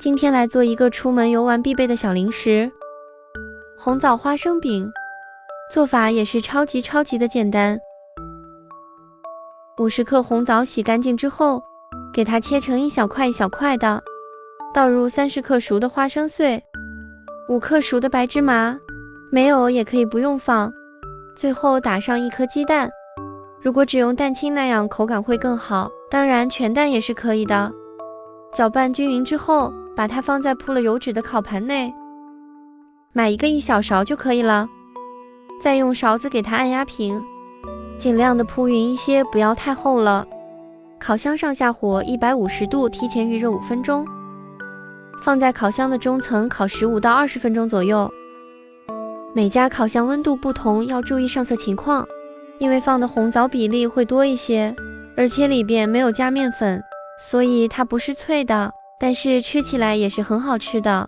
今天来做一个出门游玩必备的小零食——红枣花生饼。做法也是超级的简单。50克红枣洗干净之后，给它切成一小块一小块的，倒入30克熟的花生碎，5克熟的白芝麻，没有也可以不用放。最后打上1颗鸡蛋，如果只用蛋清那样口感会更好，当然全蛋也是可以的。搅拌均匀之后，把它放在铺了油脂的烤盘内，买一个1小勺就可以了。再用勺子给它按压平，尽量的铺匀一些，不要太厚了。烤箱上下火150度，提前预热5分钟，放在烤箱的中层烤15到20分钟左右。每家烤箱温度不同，要注意上色情况，因为放的红枣比例会多一些，而且里边没有加面粉，所以它不是脆的，但是吃起来也是很好吃的。